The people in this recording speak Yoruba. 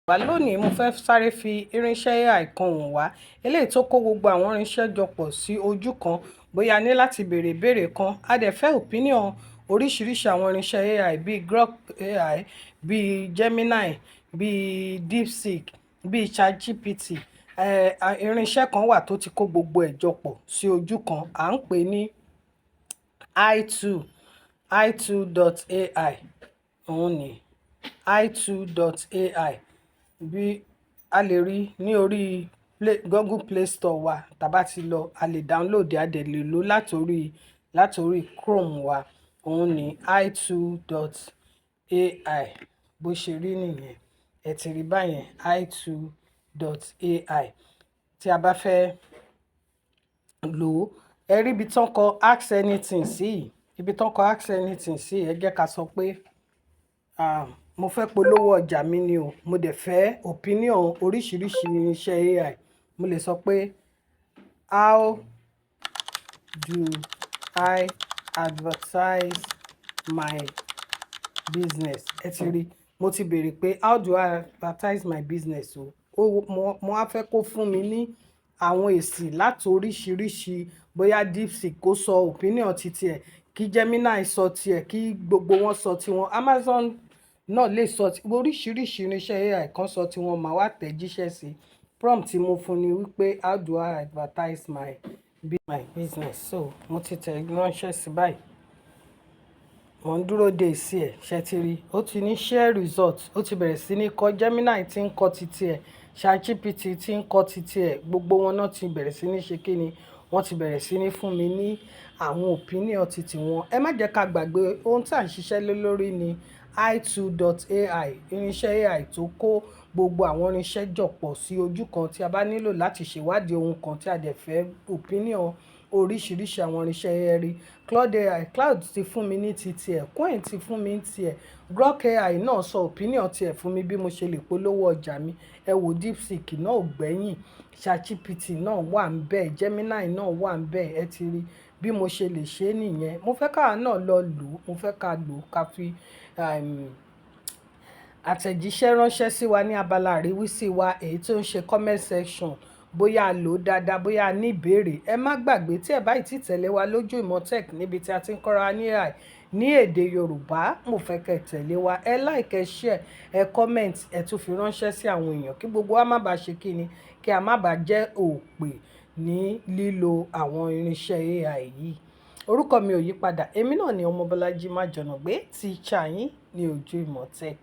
Wá lónìí mo fẹ́ sáré fi irinṣẹ́ AI kan hàn wá eléyìí tó kó gbogbo àwọn irinṣẹ́ jọ pọ̀ sí ojú kan bóyá ní láti béèrè ìbéèrè kan a dẹ̀ fẹ́ opinion oríṣiríṣi àwọn irinṣẹ́ AI bíi Grok AI bíi Gemini bíi DeepSeek bíi ChatGPT irinṣẹ́ kan wà tó ti kó gbogbo ẹ̀ jọ pọ̀ sí ojú kan à ń pè ní EYE2.ai òun ni EYE2.ai bí a lè rí ní orí Google Play Store wa tàbá ti lọ a lè download a dẹ̀ lè lò látorí Chrome wa òun ní EYE2.ai bó ṣe rí nìyẹn ẹ ti rí báyẹn EYE2.ai tí a bá fẹ́ lò ó ẹ rí ibi tán kọ ask anything sí ibi tán kọ ask anything sí ẹ jẹ́ ká sọ pé mo fẹ́ polówó ọjà mi ni o mo dẹ̀ fẹ́ opinion oríṣiríṣi irinṣẹ́ AI mo lè sọ pé how do I advertise my business ẹ ti rí mo ti béèrè pé how do I advertise my business o mo á fẹ́ kó fún mi ní àwọn èsì láti oríṣiríṣi bóyá DeepSeek kó sọ opinion titi ẹ̀ kí Gemini sọ tiẹ̀ kí gbogbo wọn sọ tiwọn Amazon náà lè sọ oríṣiríṣi irinṣẹ́ AI kan sọ tí wọ́n máa wá tẹ̀ jíṣẹ́ sí prompt tí mo fún ni wípé how do I advertise my business so mo ti tẹ̀ ránṣẹ́ sí báyìí mo ń dúró de èsì ẹ̀ ṣe ti rí ó ti ní share result ó ti bẹ̀rẹ̀ sí ní kọ Gemini tí ń kọ titi ẹ̀ ChatGPT tí ń kọ titi ẹ̀ gbogbo wọn náà ti bẹ̀rẹ̀ sí ní ṣe kíni wọ́n ti bẹ̀rẹ̀ sí ní fún mi ní àwọn opinion titi wọn ẹ má jẹ́ ká gbàgbé ohun tí à ń ṣiṣẹ́ lé lórí ni EYE2.ai irinṣẹ́ AI tó kó gbogbo àwọn irinṣẹ́ jọpọ̀ sí ojú kan tí a bá nílò láti ṣèwádìí ohun kan tí a dẹ̀ fẹ́ opinion oríṣiríṣi àwọn irinṣẹ́ AI rí Cloud ti fún mi ní titi ẹ̀ Coin ti fún mi ní tiẹ̀ Grok AI náà sọ opinion tiẹ̀ fún mi bí mo ṣe lè polówó ọjà mi ẹ wò DeepSeek náà ò gbẹ́yìn ChatGPT náà wà ń bẹ̀ Gemini náà wà ń bẹ̀ ẹ ti rí bí mo ṣe lè ṣe nìyẹn mo fẹ́ káà náà lọ lò ó mo fẹ́ ká lò ó ká fi àtẹ̀jíṣẹ́ ránṣẹ́ sí wa ní abala àríwísí wa èyí tó ń ṣe comment section bóyá a lò ó dáadáa bóyá a ní ìbéèrè ẹ má gbàgbé tí ẹ báyìí ti tẹ̀lé wa lójú-Imo Tech níbi tí a ti ń kọ́ra ní AI ní èdè Yorùbá mo fẹ́ kẹ́ tẹ̀lé wa ẹ like ẹ share ẹ comment ẹ tún fi ránṣẹ́ sí àwọn èèyàn kí gbogbo wa má bàa ṣe kíni kí a má bàa jẹ́ òpè ní lílo àwọn irinṣẹ́ AI yìí orúkọ mi ò yí padà èmi náà ni ọmọ Bọ́lájí Májọ̀nàgbé teacher yín ní Ojú-Imo Tech.